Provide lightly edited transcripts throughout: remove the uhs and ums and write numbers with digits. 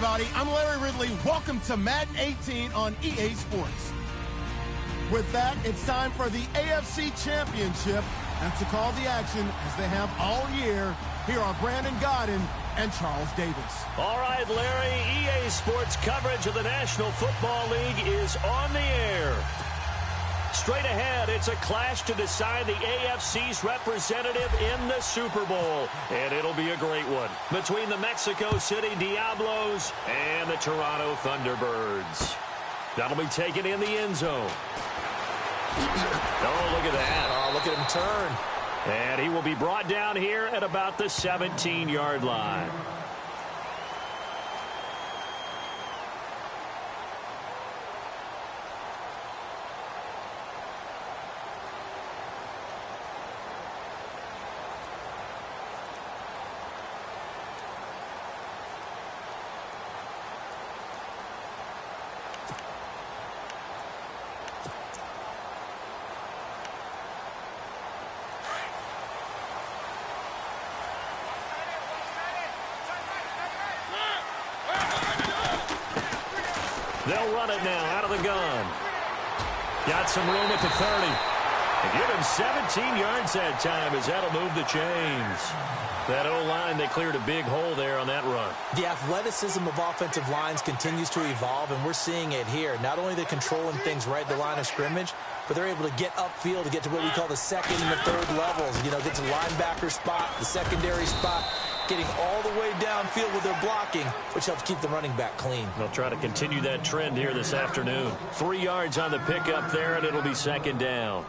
everybody. I'm Larry Ridley. Welcome to Madden 18 on EA Sports. With that, it's time for the AFC Championship. And to call the action, as they have all year, here are Brandon Godden and Charles Davis. All right, Larry, EA Sports coverage of the National Football League is on the air. Straight ahead, it's a clash to decide the AFC's representative in the Super Bowl. And it'll be a great one between the Mexico City Diablos and the Toronto Thunderbirds. That'll be taken in the end zone. Oh, look at that. Oh, look at him turn. And he will be brought down here at about the 17-yard line. They'll run it now out of the gun. Got some room at the 30. And give him 17 yards that time as that'll move the chains. That O-line, they cleared a big hole there on that run. The athleticism of offensive lines continues to evolve, and we're seeing it here. Not only they're controlling things right at the line of scrimmage, but they're able to get upfield to get to what we call the second and the third levels. You know, get to the linebacker spot, the secondary spot, getting all the way downfield with their blocking, which helps keep the running back clean. They'll try to continue that trend here this afternoon. 3 yards on the pickup there, and it'll be second down.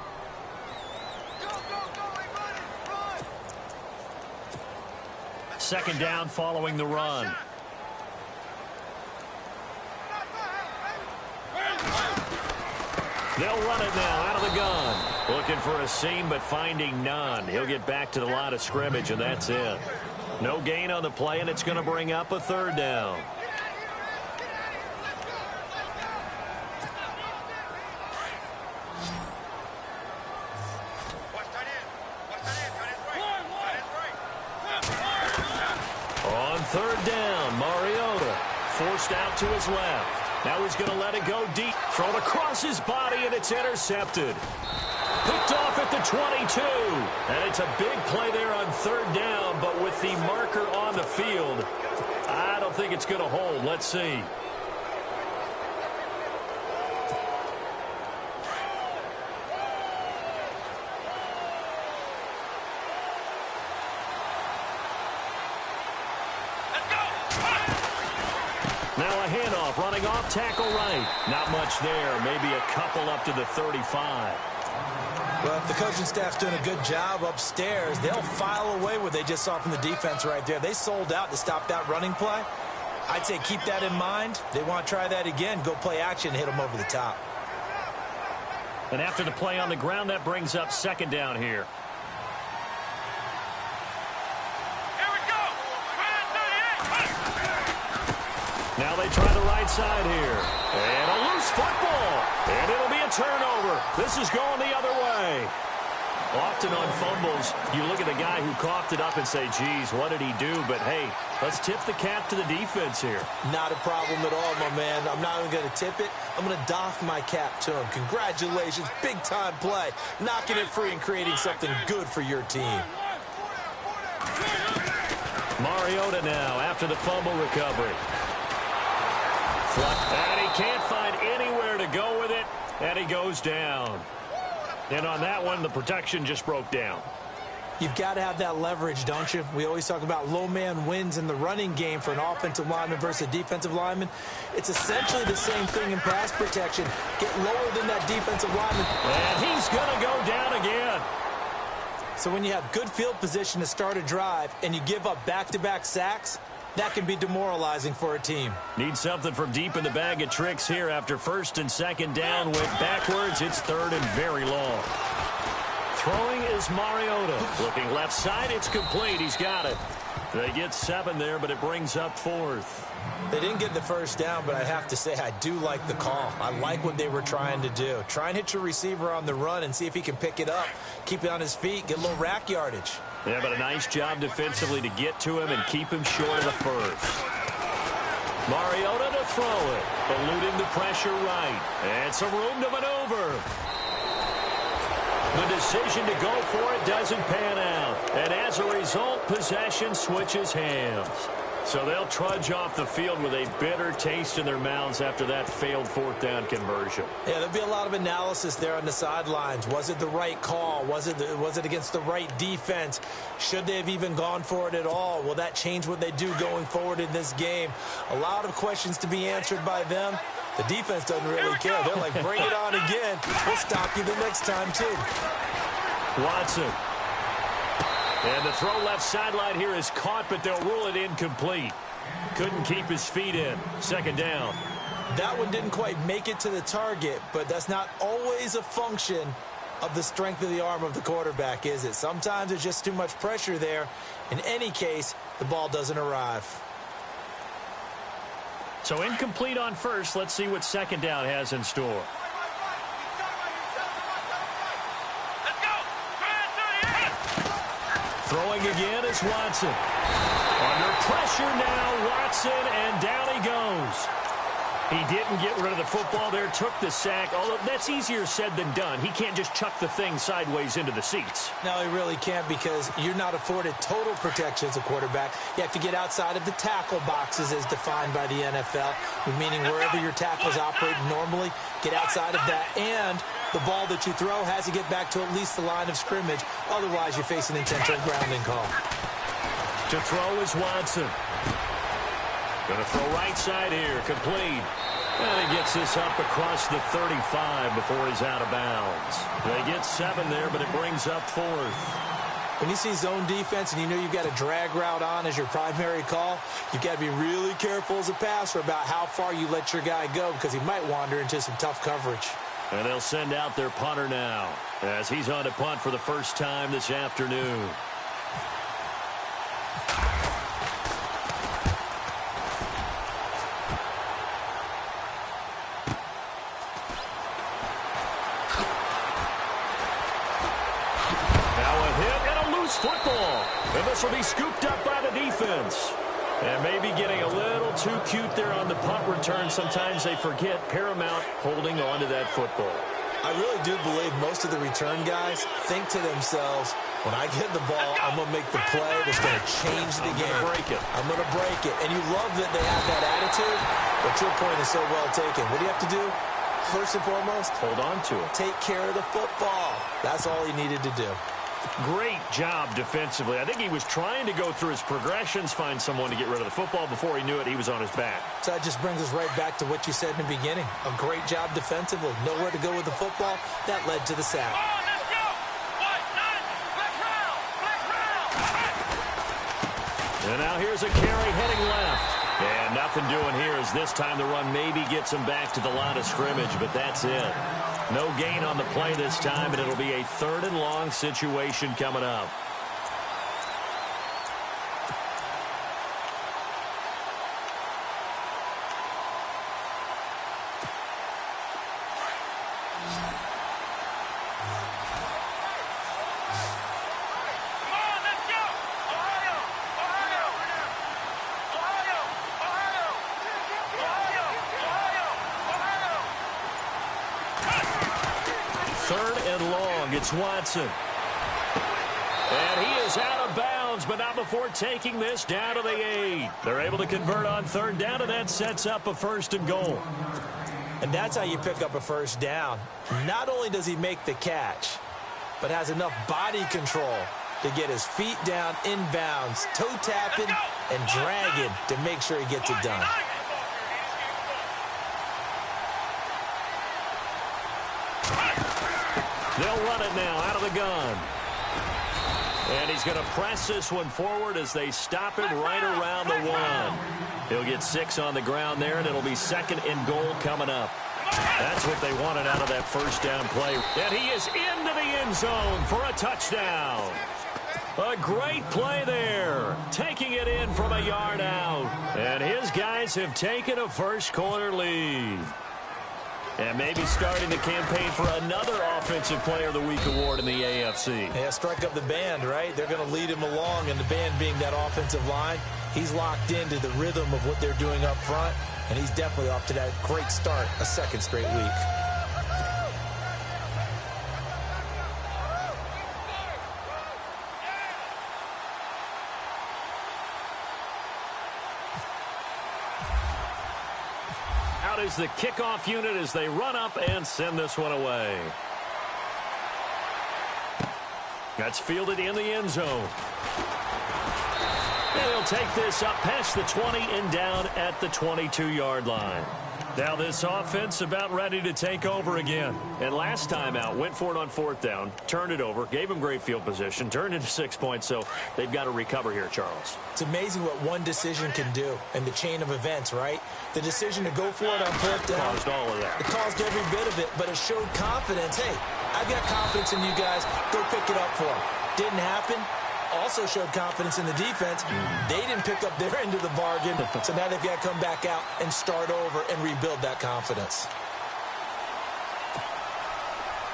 Second down following the run. They'll run it now out of the gun. Looking for a seam, but finding none. He'll get back to the line of scrimmage, and that's it. No gain on the play, and it's going to bring up a third down. On third down, Mariota forced out to his left. Now he's going to let it go deep. Thrown across his body, and it's intercepted. Picked off at the 22. And it's a big play there on third down, but with the marker on the field, I don't think it's going to hold. Let's see. Now a handoff, running off tackle right. Not much there, maybe a couple up to the 35. Well, if the coaching staff's doing a good job upstairs, they'll file away what they just saw from the defense right there. They sold out to stop that running play. I'd say keep that in mind. They want to try that again, go play action, hit them over the top. And after the play on the ground, that brings up second down here. Now they try the right side here. And a loose football. And it'll be a turnover. This is going the other way. Often on fumbles, you look at the guy who coughed it up and say, geez, what did he do? But, hey, let's tip the cap to the defense here. Not a problem at all, my man. I'm not even going to tip it. I'm going to doff my cap to him. Congratulations. Big-time play. Knocking it free and creating something good for your team. Mariota now after the fumble recovery. And he can't find anywhere to go with it, and he goes down. And on that one, the protection just broke down. You've got to have that leverage, don't you? We always talk about low man wins in the running game for an offensive lineman versus a defensive lineman. It's essentially the same thing in pass protection. Get lower than that defensive lineman. And he's going to go down again. So when you have good field position to start a drive and you give up back-to-back sacks, that can be demoralizing for a team. Need something from deep in the bag of tricks here after first and second down. Went backwards. It's third and very long. Throwing is Mariota. Looking left side. It's complete. He's got it. They get 7 there, but it brings up fourth. They didn't get the first down, but I have to say I do like the call. I like what they were trying to do. Try and hit your receiver on the run and see if he can pick it up. Keep it on his feet. Get a little rack yardage. Yeah, but a nice job defensively to get to him and keep him short of the first. Mariota to throw it. Eluding the pressure right. And some room to maneuver. The decision to go for it doesn't pan out. And as a result, possession switches hands. So they'll trudge off the field with a bitter taste in their mouths after that failed fourth down conversion. Yeah, there'll be a lot of analysis there on the sidelines. Was it the right call? Was it against the right defense? Should they have even gone for it at all? Will that change what they do going forward in this game? A lot of questions to be answered by them. The defense doesn't really care. They're like, bring it on again. We'll stop you the next time, too. Watson. And the throw left sideline here is caught, but they'll rule it incomplete. Couldn't keep his feet in. Second down. That one didn't quite make it to the target, but that's not always a function of the strength of the arm of the quarterback, is it? Sometimes there's just too much pressure there. In any case, the ball doesn't arrive. So incomplete on first. Let's see what second down has in store. Throwing again is Watson. Under pressure now, Watson, and down he goes. He didn't get rid of the football there, took the sack, although that's easier said than done. He can't just chuck the thing sideways into the seats. No, he really can't, because you're not afforded total protection as a quarterback. You have to get outside of the tackle boxes as defined by the NFL, meaning wherever your tackles operate normally, get outside of that, and the ball that you throw has to get back to at least the line of scrimmage. Otherwise, you're facing an intentional grounding call. To throw is Watson. Going to throw right side here, complete. And he gets this up across the 35 before he's out of bounds. They get 7 there, but it brings up 4th. When you see zone defense and you know you've got a drag route on as your primary call, you've got to be really careful as a passer about how far you let your guy go, because he might wander into some tough coverage. And they'll send out their punter now as he's on to punt for the first time this afternoon. Football, and this will be scooped up by the defense. And maybe getting a little too cute there on the punt return. Sometimes they forget paramount holding on to that football. I really do believe most of the return guys think to themselves, when I get the ball, I'm going to make the play that's going to change the game. I'm going to break it. And you love that they have that attitude, but your point is so well taken. What do you have to do? First and foremost, hold on to it. Take care of the football. That's all he needed to do. Great job defensively. I think he was trying to go through his progressions, find someone to get rid of the football. Before he knew it, he was on his back. So that just brings us right back to what you said in the beginning. A great job defensively. Nowhere to go with the football. That led to the sack. And now here's a carry heading left. And nothing doing here as this time the run maybe gets him back to the line of scrimmage, but that's it. No gain on the play this time, and it'll be a 3rd and long situation coming up. It's Watson. And he is out of bounds, but not before taking this down to the 8. They're able to convert on 3rd down, and that sets up a 1st and goal. And that's how you pick up a 1st down. Not only does he make the catch, but has enough body control to get his feet down inbounds, toe tapping and dragging to make sure he gets it done. They'll run it now out of the gun. And he's going to press this one forward as they stop it right around the 1. He'll get 6 on the ground there, and it'll be 2nd and goal coming up. That's what they wanted out of that 1st down play. And he is into the end zone for a touchdown. A great play there, taking it in from a yard out. And his guys have taken a first-quarter lead. And maybe starting the campaign for another Offensive Player of the Week award in the AFC. Yeah, strike up the band, right? They're going to lead him along, and the band being that offensive line. He's locked into the rhythm of what they're doing up front, and he's definitely off to that great start, a second straight week. Out is the kickoff unit as they run up and send this one away. That's fielded in the end zone. And he'll take this up past the 20 and down at the 22-yard line. Now this offense about ready to take over again. And last time out, went for it on fourth down, turned it over, gave him great field position, turned into 6 points, so they've got to recover here, Charles. It's amazing what one decision can do in the chain of events, right? The decision to go for it on fourth down. Caused all of that. It caused every bit of it, but it showed confidence. Hey, I've got confidence in you guys. Go pick it up for them. Didn't happen. Also showed confidence in the defense. They didn't pick up their end of the bargain, so now they've got to come back out and start over and rebuild that confidence.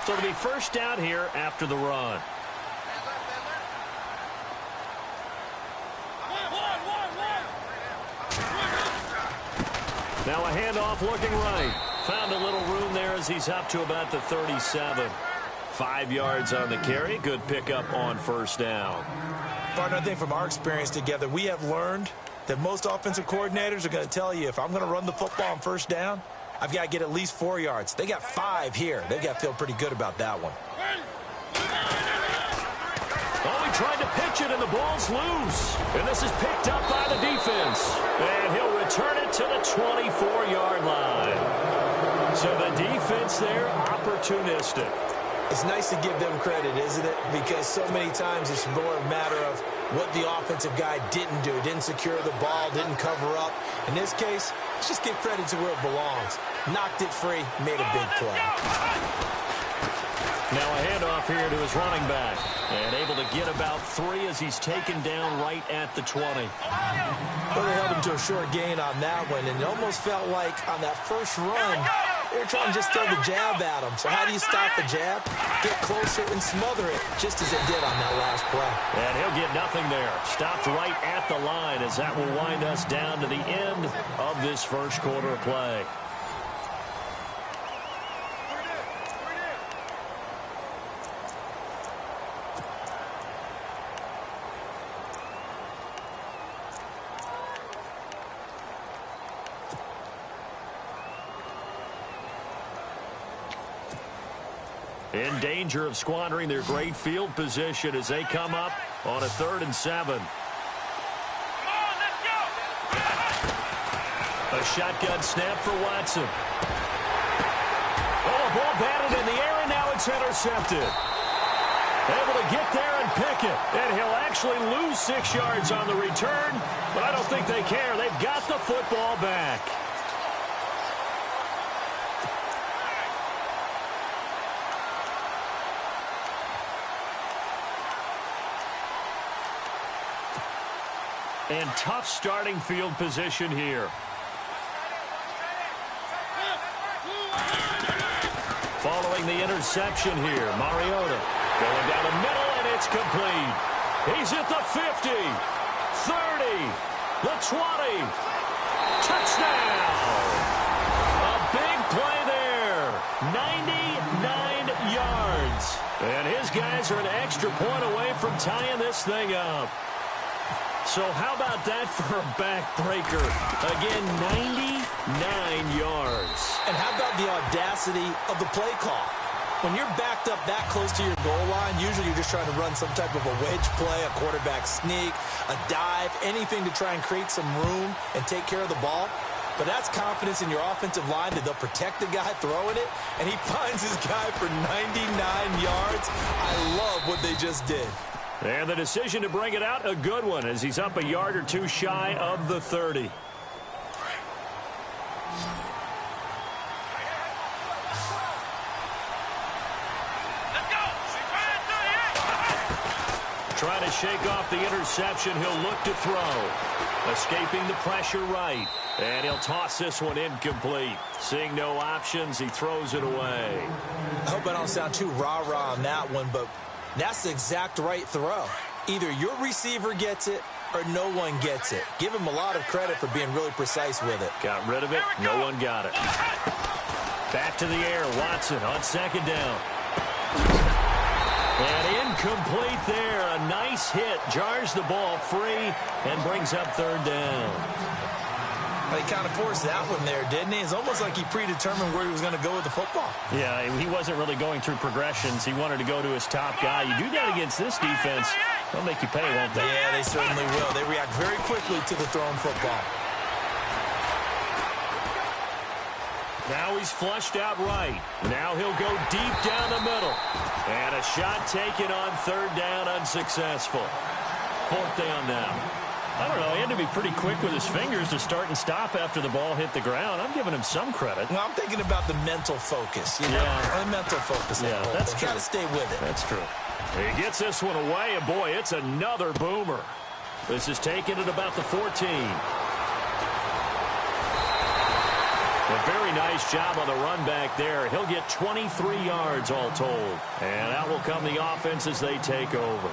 So it'll be first down here after the run. Now a handoff looking right. Found a little room there as he's up to about the 37. 5 yards on the carry. Good pickup on first down. Partner, I think from our experience together, we have learned that most offensive coordinators are going to tell you, if I'm going to run the football on first down, I've got to get at least 4 yards. They got 5 here. They've got to feel pretty good about that one. Oh, he tried to pitch it, and the ball's loose. And this is picked up by the defense. And he'll return it to the 24-yard line. So the defense there, opportunistic. It's nice to give them credit, isn't it? Because so many times it's more a matter of what the offensive guy didn't do. Didn't secure the ball, didn't cover up. In this case, let's just give credit to where it belongs. Knocked it free, made a big play. Now a handoff here to his running back. And able to get about 3 as he's taken down right at the 20. Well, they held him to a short gain on that one, and it almost felt like on that first run, they were trying to just throw the jab at him. So how do you stop the jab? Get closer and smother it, just as it did on that last play. And he'll get nothing there. Stopped right at the line as that will wind us down to the end of this first quarter of play. In danger of squandering their great field position as they come up on a 3rd and 7. A shotgun snap for Watson. Oh, a ball batted in the air, and now it's intercepted. Able to get there and pick it. And he'll actually lose 6 yards on the return, but I don't think they care. They've got the football back. And tough starting field position here. Following the interception here, Mariota going down the middle, and it's complete. He's at the 50, 30, the 20. Touchdown! A big play there. 99 yards. And his guys are an extra point away from tying this thing up. So how about that for a backbreaker? Again, 99 yards. And how about the audacity of the play call? When you're backed up that close to your goal line, usually you're just trying to run some type of a wedge play, a quarterback sneak, a dive, anything to try and create some room and take care of the ball. But that's confidence in your offensive line that they'll protect the guy throwing it, and he finds his guy for 99 yards. I love what they just did. And the decision to bring it out, a good one, as he's up a yard or 2 shy of the 30. Trying to shake off the interception. He'll look to throw. Escaping the pressure right. And he'll toss this one incomplete. Seeing no options, he throws it away. I hope I don't sound too rah-rah on that one, but that's the exact right throw. Either your receiver gets it or no one gets it. Give him a lot of credit for being really precise with it. Got rid of it. No one got it. Back to the air. Watson on second down. And incomplete there. A nice hit. Jars the ball free and brings up third down. He kind of forced that one there, didn't he? It's almost like he predetermined where he was going to go with the football. Yeah, he wasn't really going through progressions. He wanted to go to his top guy. You do that against this defense, they'll make you pay, won't they? Yeah, they certainly will. They react very quickly to the thrown football. Now he's flushed out right. Now he'll go deep down the middle. And a shot taken on third down, unsuccessful. Fourth down now. I don't know, he had to be pretty quick with his fingers to start and stop after the ball hit the ground. I'm giving him some credit. Well, I'm thinking about the mental focus, you know? Yeah. The mental focus. Yeah, that's true. Got to stay with it. That's true. He gets this one away, and boy, it's another boomer. This is taken at about the 14. A very nice job on the run back there. He'll get 23 yards all told. And out will come the offense as they take over.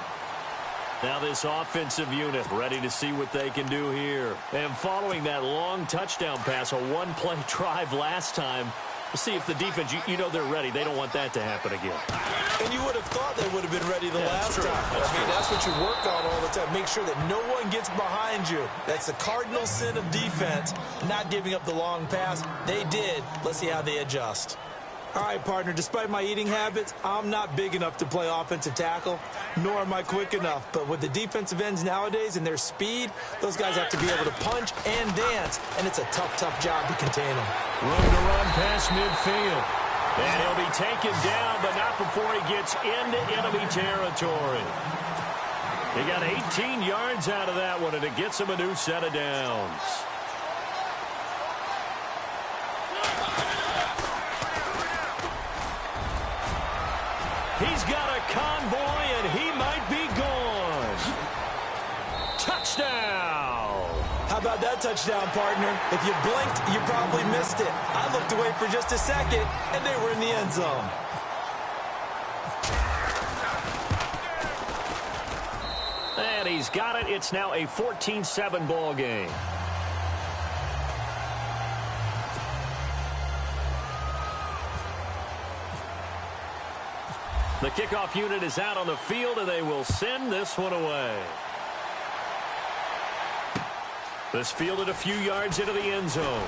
Now this offensive unit ready to see what they can do here. And following that long touchdown pass, a one-play drive last time, we'll see if the defense, you know they're ready. They don't want that to happen again. And you would have thought they would have been ready the last time. That's what you work on all the time. Make sure that no one gets behind you. That's the cardinal sin of defense, not giving up the long pass. They did. Let's see how they adjust. All right, partner, despite my eating habits, I'm not big enough to play offensive tackle, nor am I quick enough. But with the defensive ends nowadays and their speed, those guys have to be able to punch and dance, and it's a tough, tough job to contain them. Room to run past midfield. And he'll be taken down, but not before he gets into enemy territory. He got 18 yards out of that one, and it gets him a new set of downs. He's got a convoy, and he might be gone. Touchdown! How about that touchdown, partner? If you blinked, you probably missed it. I looked away for just a second, and they were in the end zone. And he's got it. It's now a 14-7 ball game. The kickoff unit is out on the field, and they will send this one away. This fielded a few yards into the end zone.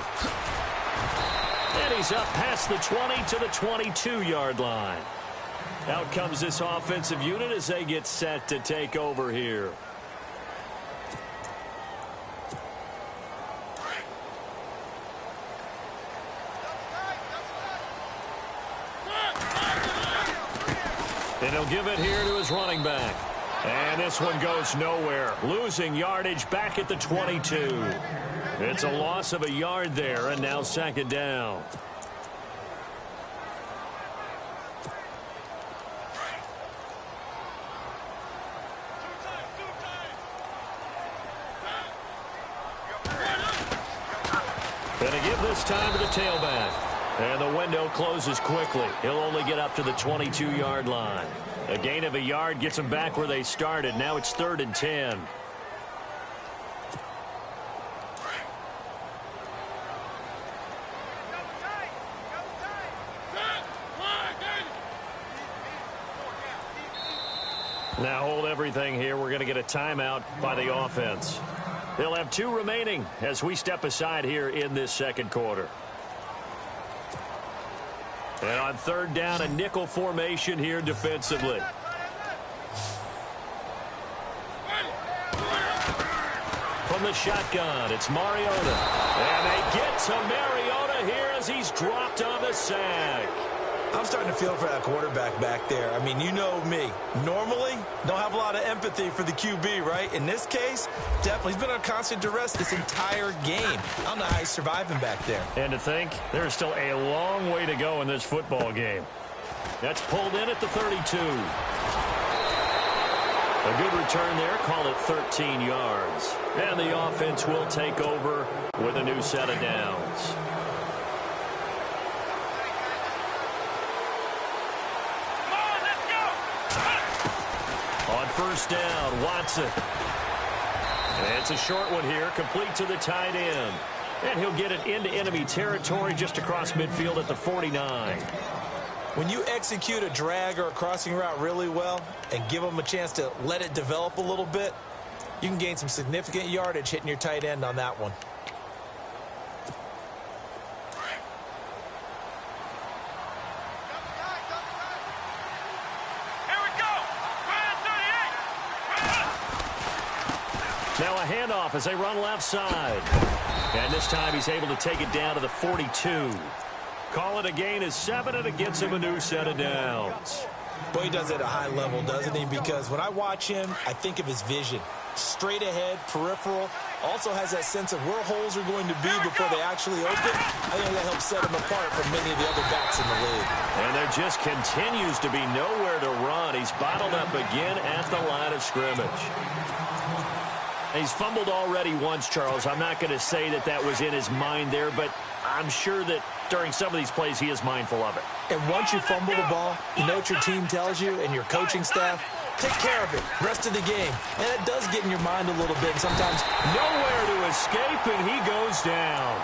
And he's up past the 20 to the 22-yard line. Out comes this offensive unit as they get set to take over here. And he'll give it here to his running back. And this one goes nowhere. Losing yardage back at the 22. It's a loss of a yard there, and now second down. Gonna give this time to the tailback. And the window closes quickly. He'll only get up to the 22-yard line. A gain of a yard gets them back where they started. Now it's 3rd and 10. Now hold everything here. We're going to get a timeout by the offense. They'll have 2 remaining as we step aside here in this second quarter. And on 3rd down, a nickel formation here defensively. From the shotgun, it's Mariota. And they get to Mariota here as he's dropped on the sack. I'm starting to feel for that quarterback back there. I mean, you know me. Normally, don't have a lot of empathy for the QB, right? In this case, definitely. He's been on constant duress this entire game. I don't know how he's surviving back there. And to think, there's still a long way to go in this football game. That's pulled in at the 32. A good return there. Call it 13 yards. And the offense will take over with a new set of downs. On 1st down, Watson. And it's a short one here, complete to the tight end. And he'll get it into enemy territory just across midfield at the 49. When you execute a drag or a crossing route really well and give them a chance to let it develop a little bit, you can gain some significant yardage hitting your tight end on that one. Now a handoff as they run left side. And this time he's able to take it down to the 42. Call it a gain of 7, and it gets him a new set of downs. Boy, he does it at a high level, doesn't he? Because when I watch him, I think of his vision. Straight ahead, peripheral. Also has that sense of where holes are going to be before they actually open. I think that helps set him apart from many of the other backs in the league. And there just continues to be nowhere to run. He's bottled up again at the line of scrimmage. He's fumbled already once, Charles. I'm not going to say that that was in his mind there, but I'm sure that during some of these plays he is mindful of it. And once you fumble the ball, you know what your team tells you and your coaching staff? Take care of it. Rest of the game. And it does get in your mind a little bit. And sometimes nowhere to escape, and he goes down.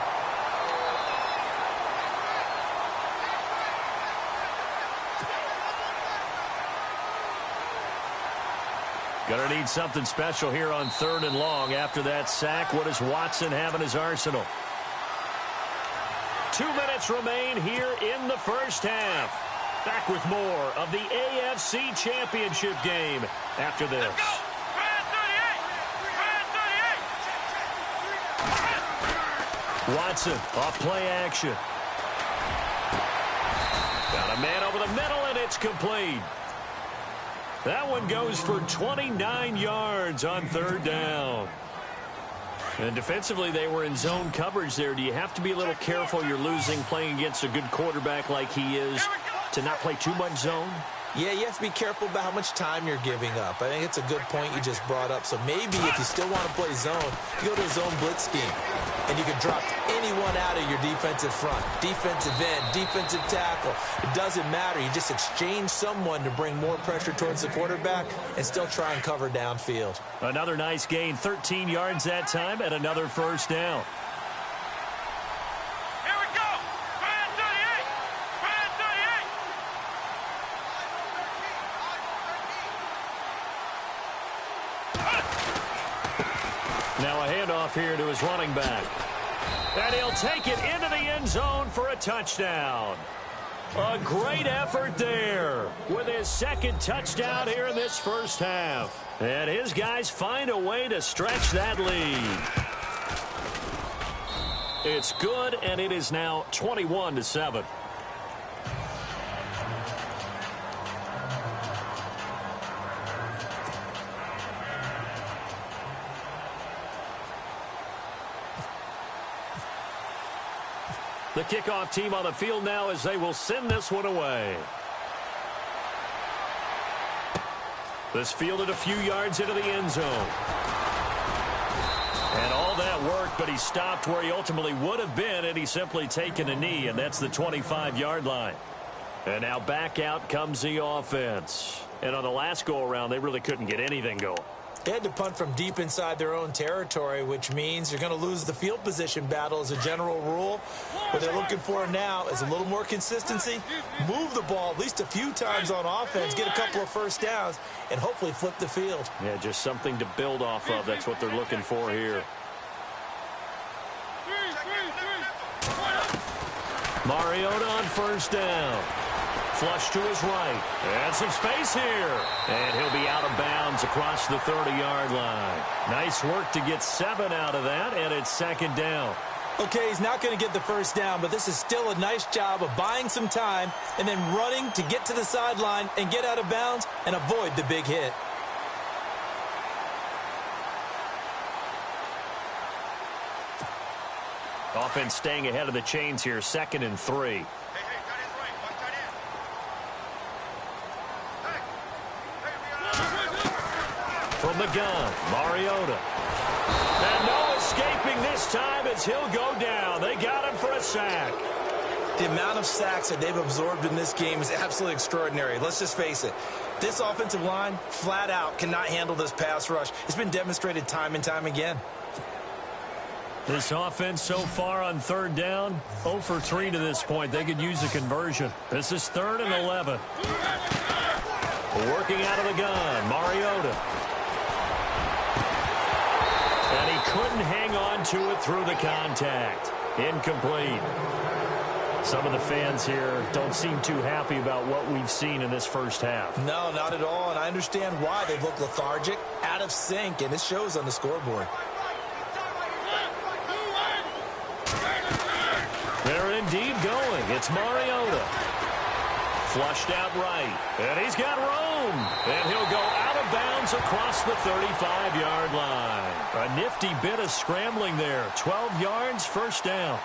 Gonna need something special here on 3rd and long. After that sack, what does Watson have in his arsenal? 2 minutes remain here in the first half. Back with more of the AFC Championship game after this. Watson off play action. Got a man over the middle, and it's complete. That one goes for 29 yards on 3rd down. And defensively, they were in zone coverage there. Do you have to be a little careful? You're losing playing against a good quarterback like he is to not play too much zone? Yeah, you have to be careful about how much time you're giving up. I think it's a good point you just brought up. So maybe if you still want to play zone, you go to a zone blitz scheme. And you can drop anyone out of your defensive front. Defensive end, defensive tackle. It doesn't matter. You just exchange someone to bring more pressure towards the quarterback and still try and cover downfield. Another nice gain, 13 yards that time, and another first down. Now a handoff here to his running back. And he'll take it into the end zone for a touchdown. A great effort there with his 2nd touchdown here in this first half. And his guys find a way to stretch that lead. It's good, and it is now 21-7. The kickoff team on the field now as they will send this one away. This fielded a few yards into the end zone. And all that worked, but he stopped where he ultimately would have been had he simply taken a knee, and that's the 25-yard line. And now back out comes the offense. And on the last go-around, they really couldn't get anything going. They had to punt from deep inside their own territory, which means you're going to lose the field position battle as a general rule. What they're looking for now is a little more consistency, move the ball at least a few times on offense, get a couple of first downs, and hopefully flip the field. Yeah, just something to build off of. That's what they're looking for here. Mariota on first down. Flush to his right. And some space here. And he'll be out of bounds across the 30-yard line. Nice work to get 7 out of that, and it's 2nd down. Okay, he's not going to get the first down, but this is still a nice job of buying some time and then running to get to the sideline and get out of bounds and avoid the big hit. Offense staying ahead of the chains here, 2nd and 3. From the gun, Mariota. And no escaping this time as he'll go down. They got him for a sack. The amount of sacks that they've absorbed in this game is absolutely extraordinary. Let's just face it. This offensive line, flat out, cannot handle this pass rush. It's been demonstrated time and time again. This offense so far on third down, 0 for 3 to this point. They could use a conversion. This is 3rd and 11. Working out of the gun, Mariota. And he couldn't hang on to it through the contact. Incomplete. Some of the fans here don't seem too happy about what we've seen in this first half. No, not at all, and I understand why. They look lethargic, out of sync, and it shows on the scoreboard. They're indeed going. It's Mariota. Flushed out right. And he's got room. And he'll go out of bounds across the 35-yard line. A nifty bit of scrambling there. 12 yards, first down.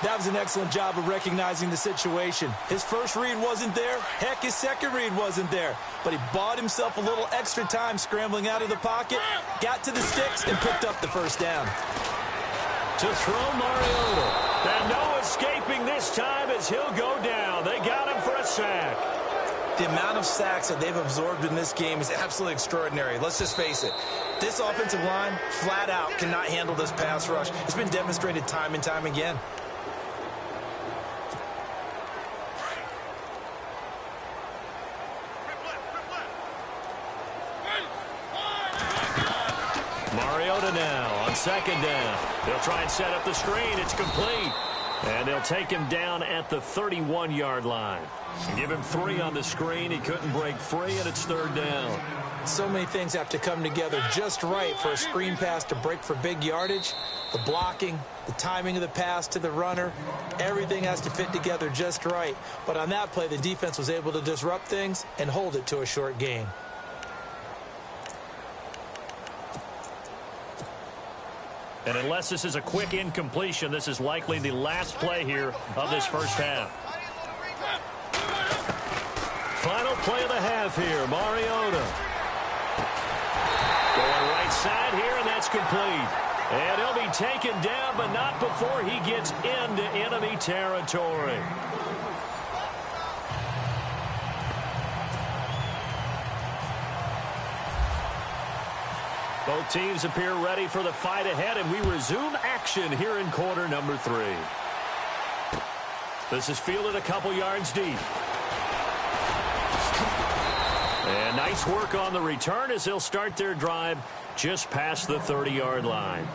That was an excellent job of recognizing the situation. His first read wasn't there. Heck, his second read wasn't there. But he bought himself a little extra time scrambling out of the pocket, got to the sticks, and picked up the first down. To throw Mariota. And no escaping this time as he'll go down. They got him for a sack. The amount of sacks that they've absorbed in this game is absolutely extraordinary. Let's just face it. This offensive line, flat out, cannot handle this pass rush. It's been demonstrated time and time again. Mariota now on second down. They'll try and set up the screen. It's complete. And they'll take him down at the 31-yard line. Give him 3 on the screen. He couldn't break free, and it's third down. So many things have to come together just right for a screen pass to break for big yardage. The blocking, the timing of the pass to the runner, everything has to fit together just right. But on that play, the defense was able to disrupt things and hold it to a short gain. And unless this is a quick incompletion, this is likely the last play here of this first half. Final play of the half here, Mariota. Going right side here, and that's complete. And he'll be taken down, but not before he gets into enemy territory. Both teams appear ready for the fight ahead, and we resume action here in quarter number 3. This is fielded a couple yards deep. And nice work on the return as they'll start their drive just past the 30-yard line.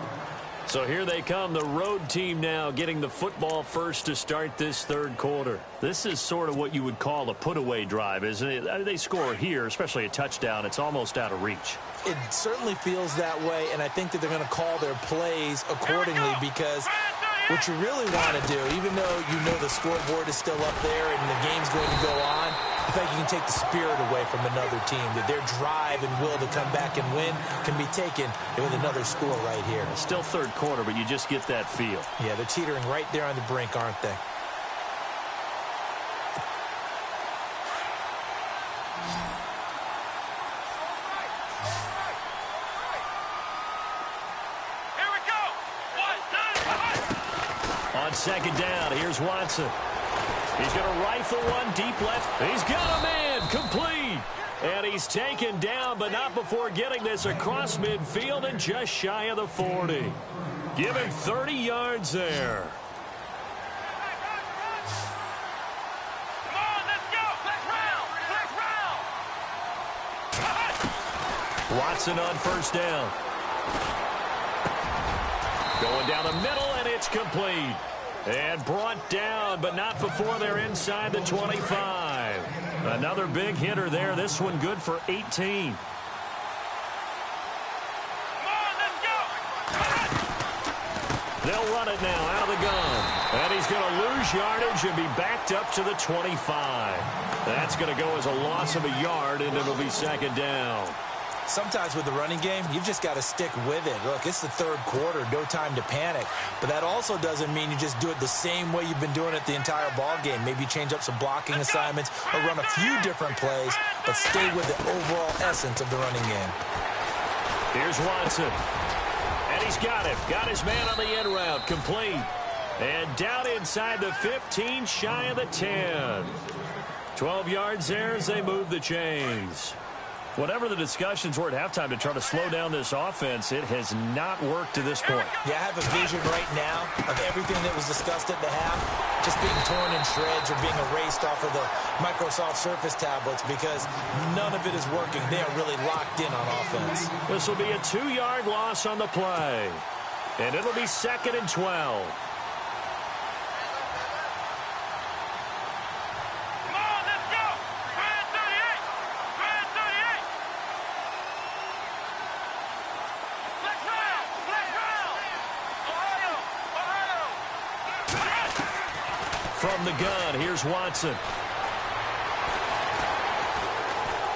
So here they come, the road team now getting the football first to start this third quarter. This is sort of what you would call a put-away drive, isn't it? They score here, especially a touchdown. It's almost out of reach. It certainly feels that way, and I think that they're going to call their plays accordingly because what you really want to do, even though you know the scoreboard is still up there and the game's going to go on, I think you can take the spirit away from another team, that their drive and will to come back and win can be taken with another score right here. It's still third quarter, but you just get that feel. Yeah, they're teetering right there on the brink, aren't they? On second down, here's Watson. He's going to rifle one deep left. He's got a man, complete. And he's taken down, but not before getting this across midfield and just shy of the 40. Give him 30 yards there. Come on, let's go. Next round. Watson on first down. Going down the middle, and it's complete. And brought down, but not before they're inside the 25. Another big hitter there. This one good for 18. Come on, let's go. They'll run it now out of the gun. And he's going to lose yardage and be backed up to the 25. That's going to go as a loss of a yard, and it'll be second down. Sometimes with the running game, you've just got to stick with it. Look, it's the third quarter, no time to panic. But that also doesn't mean you just do it the same way you've been doing it the entire ball game. Maybe change up some blocking assignments or run a few different plays, but stay with the overall essence of the running game. Here's Watson. And he's got him. Got his man on the end route. Complete. And down inside the 15, shy of the 10. 12 yards there as they move the chains. Whatever the discussions were at halftime to try to slow down this offense, it has not worked to this point. Yeah, I have a vision right now of everything that was discussed at the half just being torn in shreds or being erased off of the Microsoft Surface tablets because none of it is working. They are really locked in on offense. This will be a 2-yard loss on the play. And it'll be 2nd and 12. From the gun, here's Watson.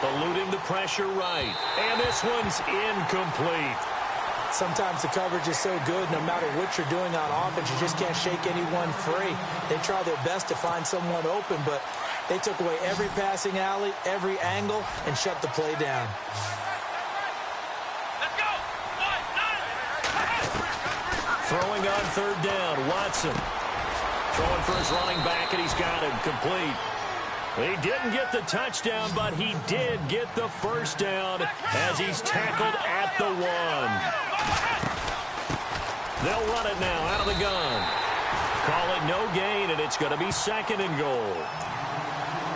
Eluding the pressure right. And this one's incomplete. Sometimes the coverage is so good, no matter what you're doing on offense, you just can't shake anyone free. They try their best to find someone open, but they took away every passing alley, every angle, and shut the play down. Let's go. Throwing on 3rd down, Watson. Throwing for his running back, and he's got him complete. He didn't get the touchdown, but he did get the first down as he's tackled at the 1. They'll run it now out of the gun. Call it no gain, and it's going to be 2nd and goal.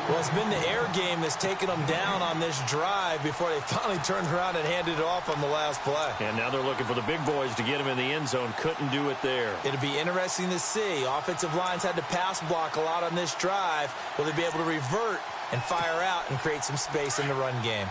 Well, it's been the air game that's taken them down on this drive before they finally turned around and handed it off on the last play. And now they're looking for the big boys to get him in the end zone. Couldn't do it there. It'll be interesting to see. Offensive lines had to pass block a lot on this drive. Will they be able to revert and fire out and create some space in the run game?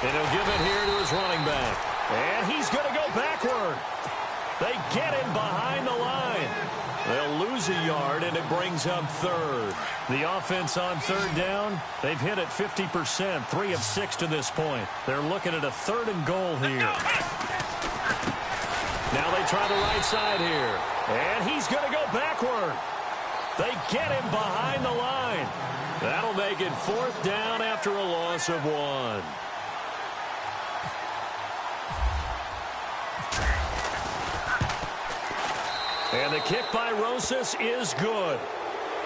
And he'll give it here to his running back. And he's going to go backward. They get him behind the line. They'll lose a yard, and it brings up 3rd. The offense on 3rd down, they've hit it 50%, 3 of 6 to this point. They're looking at a 3rd and goal here. Now they try the right side here. And he's going to go backward. They get him behind the line. That'll make it 4th down after a loss of 1. And the kick by Rosas is good.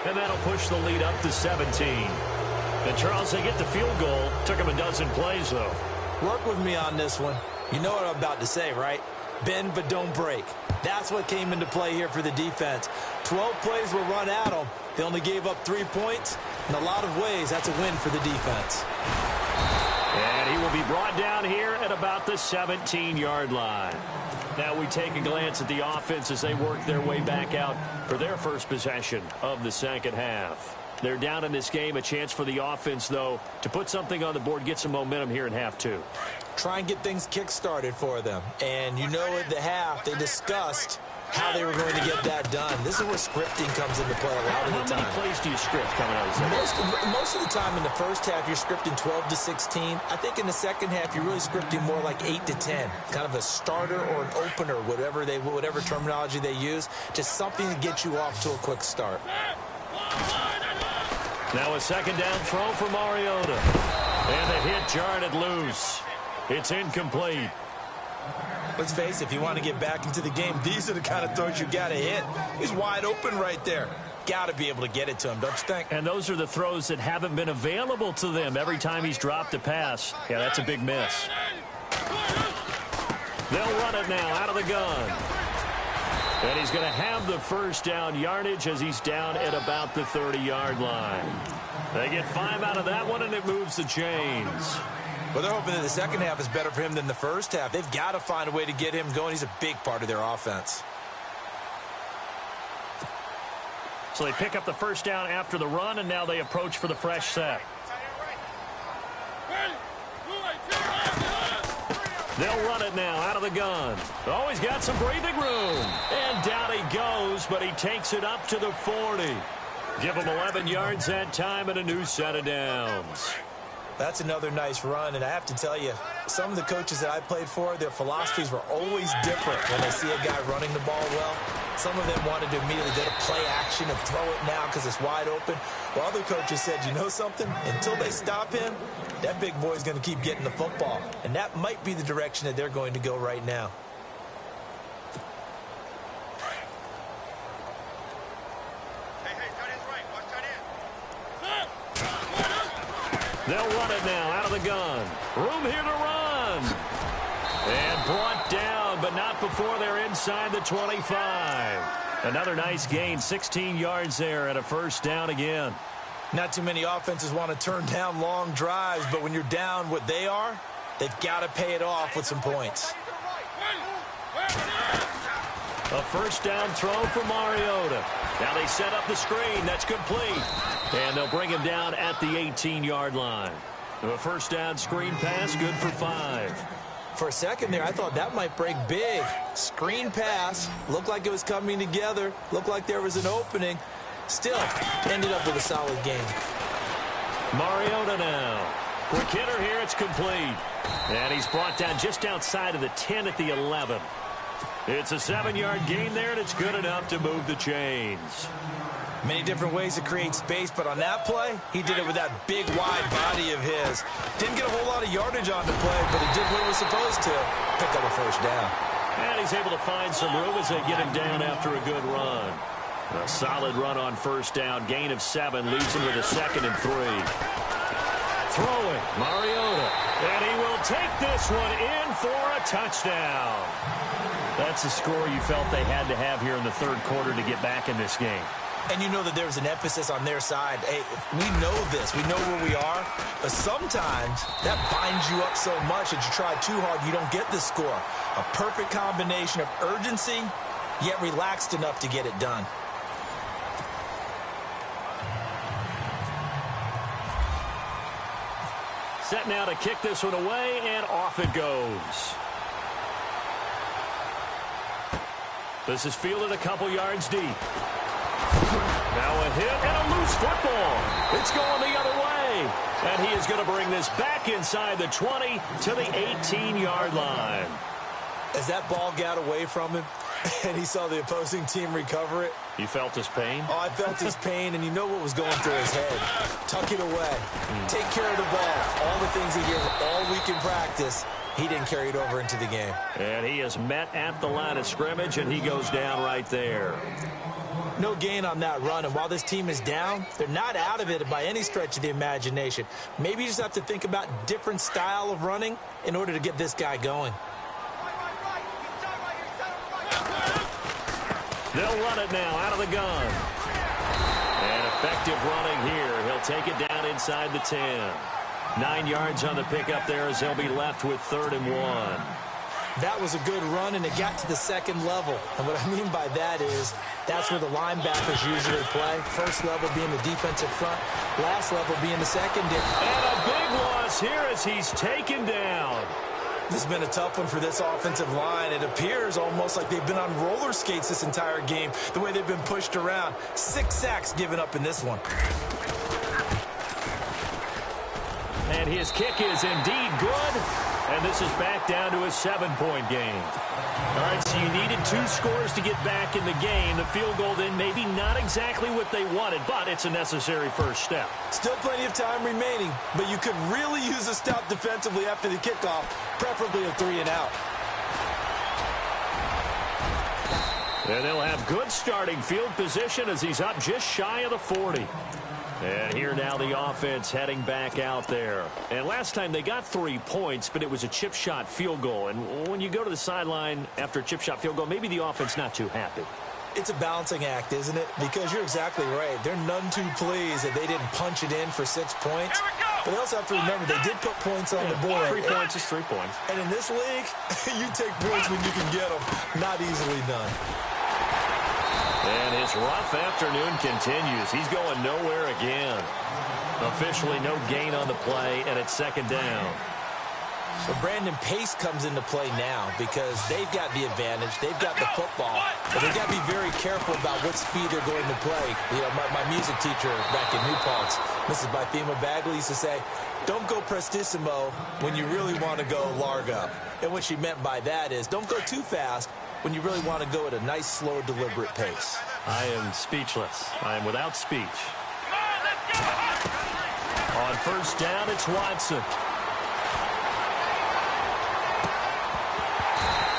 And that'll push the lead up to 17. And, Charles, they get the field goal. Took them a dozen plays, though. Work with me on this one. You know what I'm about to say, right? Bend but don't break. That's what came into play here for the defense. 12 plays were run at them. They only gave up 3 points. In a lot of ways, that's a win for the defense. And he will be brought down here at about the 17-yard line. Now we take a glance at the offense as they work their way back out for their first possession of the 2nd half. They're down in this game. A chance for the offense, though, to put something on the board, get some momentum here in half 2. Try and get things kick-started for them. And you know at the half, they discussed how they were going to get that done. This is where scripting comes into play a lot of the time. How many plays do you script coming out of the second? Most of the time in the first half, you're scripting 12 to 16. I think in the second half, you're really scripting more like 8 to 10. Kind of a starter or an opener, whatever terminology they use. Just something to get you off to a quick start. Now a 2nd down throw for Mariota. And the hit jarred it loose. It's incomplete. Let's face it, if you want to get back into the game, these are the kind of throws you got to hit. He's wide open right there. Got to be able to get it to him, don't you think? And those are the throws that haven't been available to them every time he's dropped a pass. Yeah, that's a big miss. They'll run it now out of the gun. And he's going to have the first down yardage as he's down at about the 30-yard line. They get 5 out of that one, and it moves the chains. Well, they're hoping that the second half is better for him than the first half. They've got to find a way to get him going. He's a big part of their offense. So they pick up the first down after the run, and now they approach for the fresh set. They'll run it now out of the gun. Oh, he's got some breathing room. And down he goes, but he takes it up to the 40. Give him 11 yards that time and a new set of downs. That's another nice run, and I have to tell you, some of the coaches that I played for, their philosophies were always different when they see a guy running the ball well. Some of them wanted to immediately go to play action and throw it now because it's wide open. While other coaches said, you know something? Until they stop him, that big boy's going to keep getting the football. And that might be the direction that they're going to go right now. They'll run it now out of the gun. Room here to run. And brought down, but not before they're inside the 25. Another nice gain, 16 yards there, and a first down again. Not too many offenses want to turn down long drives, but when you're down what they are, they've got to pay it off with some points. A first down throw for Mariota. Now they set up the screen. That's complete. And they'll bring him down at the 18-yard line. A first down screen pass, good for 5. For a second there, I thought that might break big. Screen pass. Looked like it was coming together. Looked like there was an opening. Still, ended up with a solid game. Mariota now. Quick hitter here. It's complete. And he's brought down just outside of the 10 at the 11. It's a 7-yard gain there, and it's good enough to move the chains. Many different ways to create space, but on that play, he did it with that big, wide body of his. Didn't get a whole lot of yardage on the play, but he did what he was supposed to. Pick up a first down. And he's able to find some room as they get him down after a good run. A solid run on first down. Gain of 7 leaves him with a 2nd and 3. Throwing, Mariota. And he will take this one in for a touchdown. That's the score you felt they had to have here in the third quarter to get back in this game. And you know that there's an emphasis on their side. Hey, we know this. We know where we are. But sometimes that binds you up so much that you try too hard, you don't get the score. A perfect combination of urgency, yet relaxed enough to get it done. Set now to kick this one away, and off it goes. This is fielded a couple yards deep. Now a hit and a loose football. It's going the other way. And he is going to bring this back inside the 20 to the 18-yard line. As that ball got away from him and he saw the opposing team recover it. You felt his pain? Oh, I felt his pain, and you know what was going through his head. Tuck it away. Take care of the ball. All the things he hears all week in practice, he didn't carry it over into the game. And he is met at the line of scrimmage, and he goes down right there. No gain on that run, and while this team is down, they're not out of it by any stretch of the imagination. Maybe you just have to think about different style of running in order to get this guy going. They'll run it now out of the gun. And effective running here. He'll take it down inside the 10. 9 yards on the pickup there as they'll be left with 3rd and 1. That was a good run, and it got to the second level. And what I mean by that is that's where the linebackers usually play. First level being the defensive front, last level being the secondary. And a big loss here as he's taken down. This has been a tough one for this offensive line. It appears almost like they've been on roller skates this entire game, the way they've been pushed around. 6 sacks given up in this one. And his kick is indeed good. And this is back down to a 7-point game. All right, so you needed 2 scores to get back in the game. The field goal then maybe not exactly what they wanted, but it's a necessary first step. Still plenty of time remaining, but you could really use a stop defensively after the kickoff, preferably a 3-and-out. And they'll have good starting field position as he's up just shy of the 40. And here now the offense heading back out there. And last time they got 3 points, but it was a chip shot field goal. And when you go to the sideline after a chip shot field goal, maybe the offense not too happy. It's a balancing act, isn't it? Because you're exactly right. They're none too pleased that they didn't punch it in for 6 points. But they also have to remember they did put points on the board. 3 points is 3 points. And in this league, you take points when you can get them. Not easily done. And his rough afternoon continues. He's going nowhere again. Officially no gain on the play, and it's 2nd down. So Brandon Pace comes into play now because they've got the advantage. They've got the football. But they've got to be very careful about what speed they're going to play. You know, my music teacher back in New Paltz, Mrs. Bythema Bagley, used to say, don't go prestissimo when you really want to go largo. And what she meant by that is don't go too fast when you really want to go at a nice, slow, deliberate pace. I am speechless. I am without speech. Come on, let's go! On first down, it's Watson.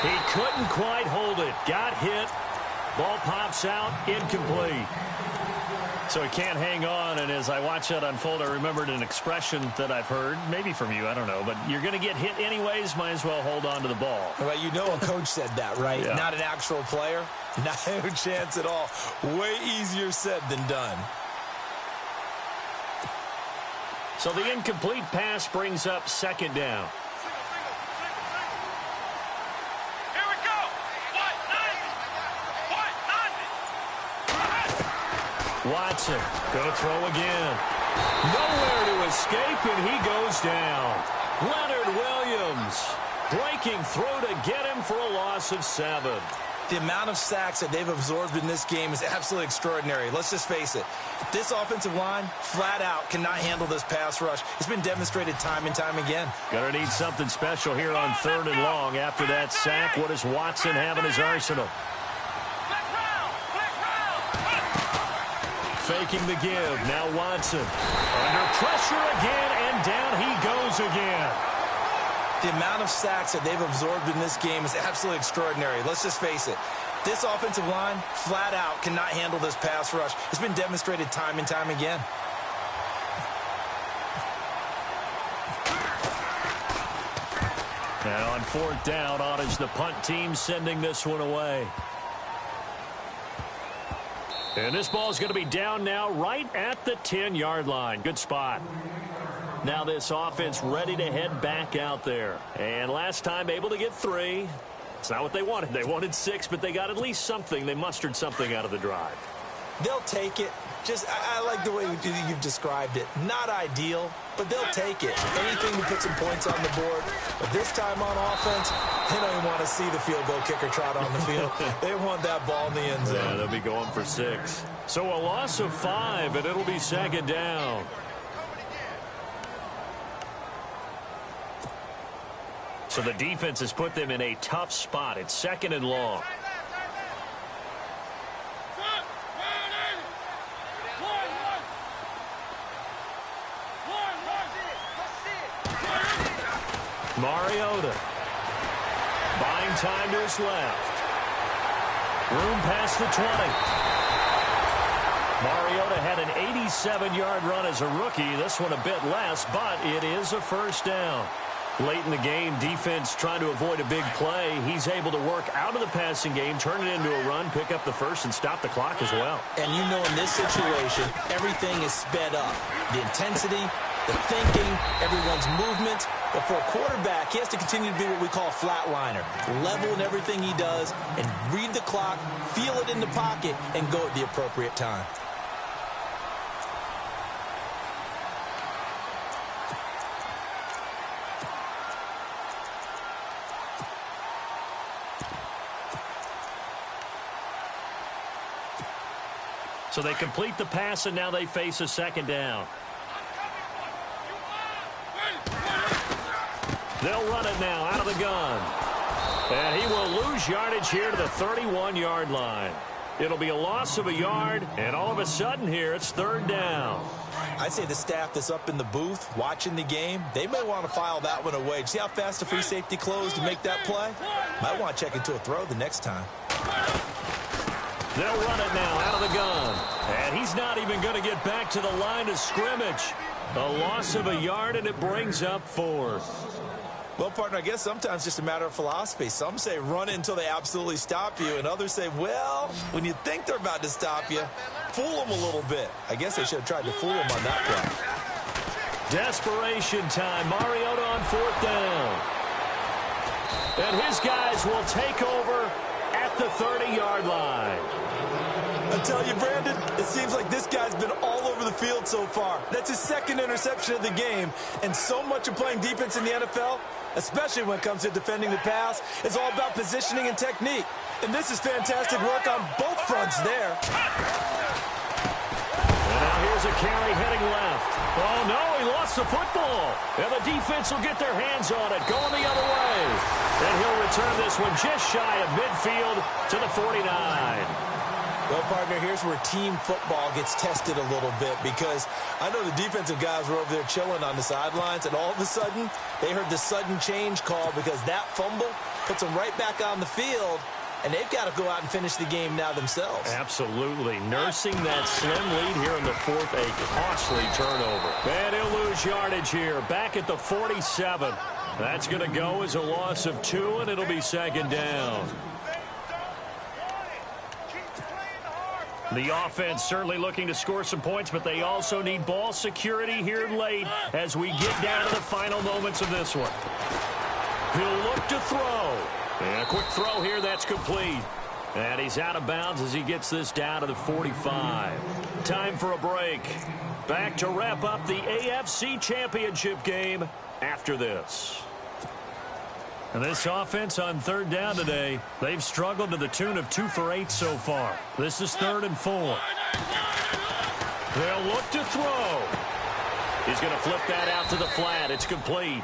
He couldn't quite hold it. Got hit. Ball pops out. Incomplete. So he can't hang on, and as I watch that unfold, I remembered an expression that I've heard, maybe from you, I don't know, but you're going to get hit anyways, might as well hold on to the ball. Well, you know a coach said that, right? Yeah. Not an actual player. No chance at all. Way easier said than done. So the incomplete pass brings up second down. Here we go! What? Watson, go throw again. Nowhere to escape, and he goes down. Leonard Williams breaking through to get him for a loss of 7. The amount of sacks that they've absorbed in this game is absolutely extraordinary. Let's just face it. This offensive line, flat out, cannot handle this pass rush. It's been demonstrated time and time again. Gonna need something special here on 3rd and long. After that sack, what does Watson have in his arsenal? Faking the give. Now Watson. Under pressure again, and down he goes again. The amount of sacks that they've absorbed in this game is absolutely extraordinary. Let's just face it. This offensive line, flat out, cannot handle this pass rush. It's been demonstrated time and time again. Now on 4th down, on is the punt team sending this one away. And this ball is going to be down now right at the 10-yard line. Good spot. Now this offense ready to head back out there. And last time able to get 3. It's not what they wanted. They wanted 6, but they got at least something. They mustered something out of the drive. They'll take it. Just, I like the way you've described it. Not ideal, but they'll take it. Anything to put some points on the board. But this time on offense, they don't even want to see the field goal kicker trot on the field. They want that ball in the end zone. Yeah, they'll be going for 6. So a loss of 5, and it'll be 2nd down. So the defense has put them in a tough spot. It's 2nd and long. Mariota buying time to his left. Room past the 20. Mariota had an 87-yard run as a rookie. This one a bit less, but it is a 1st down. Late in the game, defense trying to avoid a big play. He's able to work out of the passing game, turn it into a run, pick up the 1st, and stop the clock as well. And you know in this situation, everything is sped up. The intensity, the thinking, everyone's movement. But for a quarterback, he has to continue to be what we call a flatliner. Level in everything he does and read the clock, feel it in the pocket, and go at the appropriate time. So they complete the pass, and now they face a 2nd down. They'll run it now out of the gun. And he will lose yardage here to the 31-yard line. It'll be a loss of a yard, and all of a sudden here it's 3rd down. I'd say the staff that's up in the booth watching the game, they may want to file that one away. See how fast the free safety closed to make that play? Might want to check into a throw the next time. They'll run it now out of the gun. And he's not even going to get back to the line of scrimmage. A loss of a yard, and it brings up 4th. Well, partner, I guess sometimes just a matter of philosophy. Some say run it until they absolutely stop you, and others say, well, when you think they're about to stop you, fool them a little bit. I guess they should have tried to fool them on that play. Desperation time. Mariota on 4th down. And his guys will take over at the 30-yard line. I tell you, Brandon, it seems like this guy's been all over the field so far. That's his 2nd interception of the game. And so much of playing defense in the NFL, especially when it comes to defending the pass, is all about positioning and technique. And this is fantastic work on both fronts there. And now here's a carry heading left. Oh, no, he lost the football. And the defense will get their hands on it, going the other way. And he'll return this one just shy of midfield to the 49. Well, partner, here's where team football gets tested a little bit, because I know the defensive guys were over there chilling on the sidelines, and all of a sudden, they heard the sudden change call because that fumble puts them right back on the field, and they've got to go out and finish the game now themselves. Absolutely. Nursing that slim lead here in the fourth, a costly turnover. And he'll lose yardage here, back at the 47. That's going to go as a loss of 2, and it'll be second down. The offense certainly looking to score some points, but they also need ball security here late as we get down to the final moments of this one. He'll look to throw. And a quick throw here, that's complete. And he's out of bounds as he gets this down to the 45. Time for a break. Back to wrap up the AFC Championship game after this. And this offense on third down today, they've struggled to the tune of 2 for 8 so far. This is 3rd and 4. They'll look to throw. He's going to flip that out to the flat. It's complete.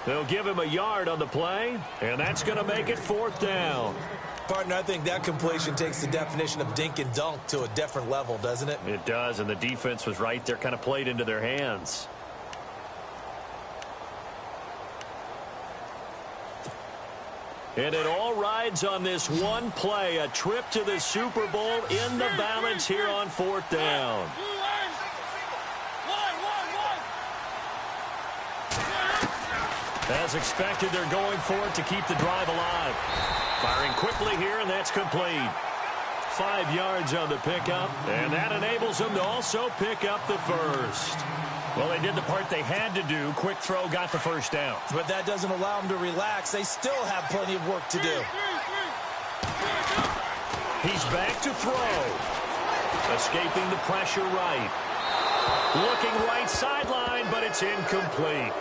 They'll give him a yard on the play, and that's going to make it 4th down. Partner, I think that completion takes the definition of dink and dunk to a different level, doesn't it? It does, and the defense was right there, kind of played into their hands. And it all rides on this one play, a trip to the Super Bowl in the balance here on 4th down. As expected, they're going for it to keep the drive alive. Firing quickly here, and that's complete. 5 yards on the pickup, and that enables them to also pick up the first. Well, they did the part they had to do. Quick throw got the first down. But that doesn't allow them to relax. They still have plenty of work to do. He's back to throw. Escaping the pressure right. Looking right sideline, but it's incomplete.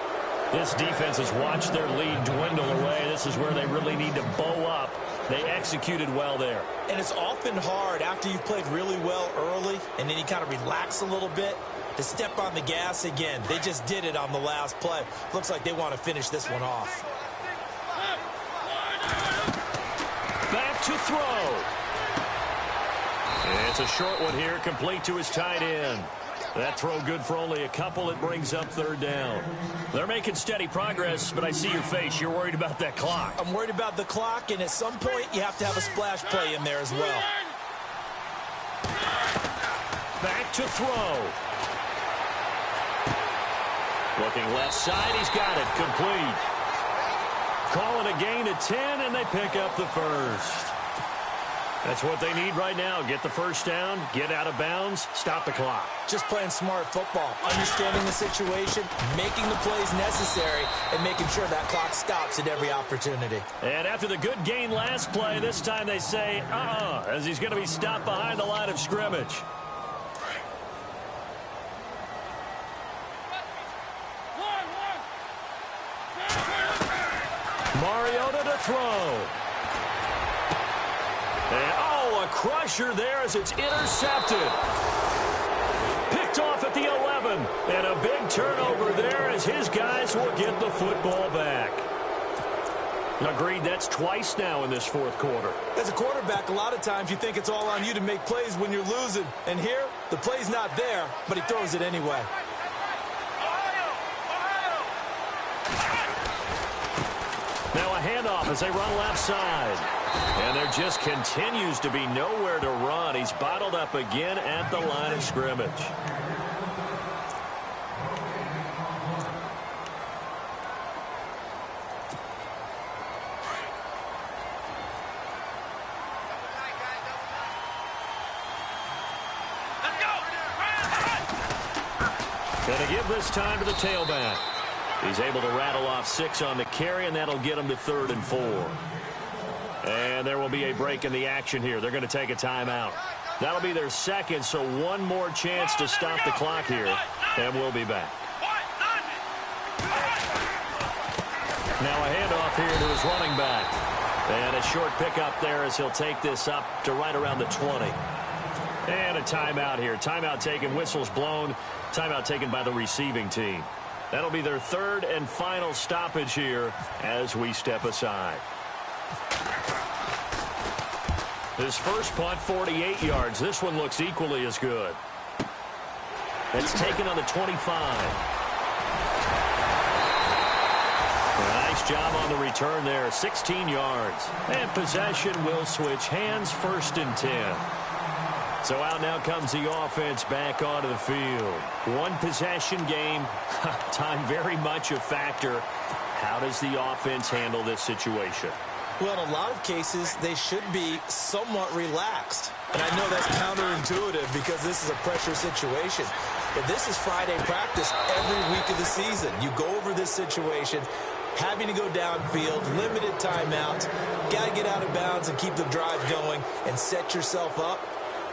This defense has watched their lead dwindle away. This is where they really need to bow up. They executed well there. And it's often hard after you've played really well early and then you kind of relax a little bit to step on the gas again. They just did it on the last play. Looks like they want to finish this one off. Back to throw. It's a short one here, complete to his tight end. That throw good for only a couple. It brings up 3rd down. They're making steady progress, but I see your face. You're worried about that clock. I'm worried about the clock, and at some point, you have to have a splash play in there as well. Back to throw. Looking left side, he's got it, complete. Calling a gain of 10, and they pick up the first. That's what they need right now. Get the first down, get out of bounds, stop the clock. Just playing smart football, understanding the situation, making the plays necessary, and making sure that clock stops at every opportunity. And after the good gain last play, this time they say, as he's going to be stopped behind the line of scrimmage. Mariota to throw. And, a crusher there as it's intercepted. Picked off at the 11. And a big turnover there as his guys will get the football back. Agreed, that's twice now in this 4th quarter. As a quarterback, a lot of times you think it's all on you to make plays when you're losing. And here, the play's not there, but he throws it anyway. Now a handoff as they run left side. And there just continues to be nowhere to run. He's bottled up again at the line of scrimmage. Going to give this time to the tailback. He's able to rattle off 6 on the carry, and that'll get him to 3rd and 4. And there will be a break in the action here. They're going to take a timeout. That'll be their second, so one more chance to stop the clock here, and we'll be back. Now a handoff here to his running back. And a short pickup there as he'll take this up to right around the 20. And a timeout here. Timeout taken, whistles blown. Timeout taken by the receiving team. That'll be their third and final stoppage here as we step aside. His first punt, 48 yards. This one looks equally as good. It's taken on the 25. Nice job on the return there, 16 yards. And possession will switch hands, 1st and 10. So out now comes the offense back onto the field. One possession game, time very much a factor. How does the offense handle this situation? Well, in a lot of cases, they should be somewhat relaxed. And I know that's counterintuitive because this is a pressure situation. But this is Friday practice every week of the season. You go over this situation, having to go downfield, limited timeouts, got to get out of bounds and keep the drive going and set yourself up.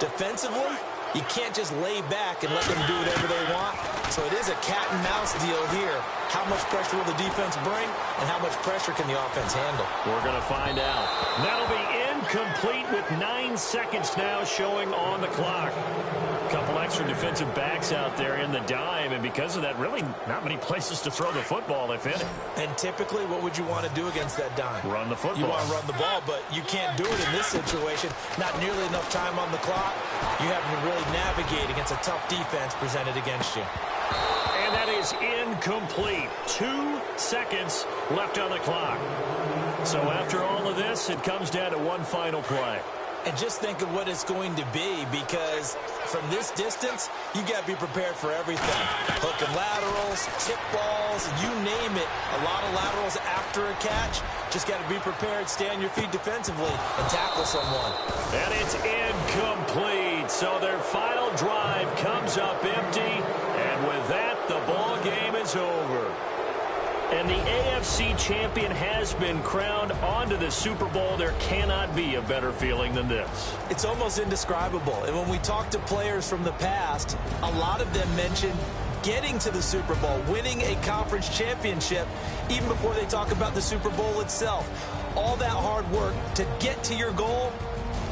Defensively, you can't just lay back and let them do whatever they want. So it is a cat and mouse deal here. How much pressure will the defense bring and how much pressure can the offense handle? We're going to find out. That'll be incomplete with 9 seconds now showing on the clock. A couple extra defensive backs out there in the dime, and because of that, really not many places to throw the football, if any. And typically, what would you want to do against that dime? Run the football. You want to run the ball, but you can't do it in this situation. Not nearly enough time on the clock. You have to really navigate against a tough defense presented against you. And that is incomplete. 2 seconds left on the clock. So after all of this, it comes down to one final play. And just think of what it's going to be, because from this distance, you got to be prepared for everything. Hook and laterals, tip balls, you name it. A lot of laterals after a catch. Just got to be prepared, stay on your feet defensively, and tackle someone. And it's incomplete. So their final drive comes up empty. And with that, the ball game is over. And the AFC champion has been crowned onto the Super Bowl. There cannot be a better feeling than this. It's almost indescribable. And when we talk to players from the past, a lot of them mention getting to the Super Bowl, winning a conference championship, even before they talk about the Super Bowl itself. All that hard work to get to your goal,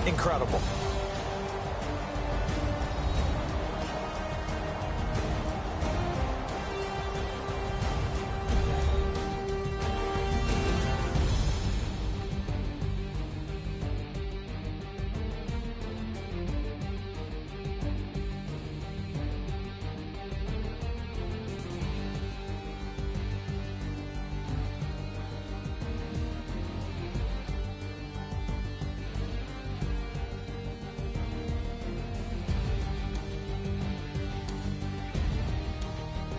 incredible.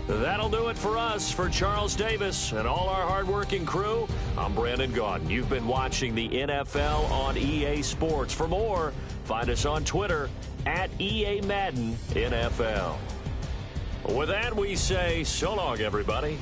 That'll do it for us. For Charles Davis and all our hardworking crew, I'm Brandon Gaudin. You've been watching the NFL on EA Sports. For more, find us on Twitter at EA Madden NFL. With that, we say so long, everybody.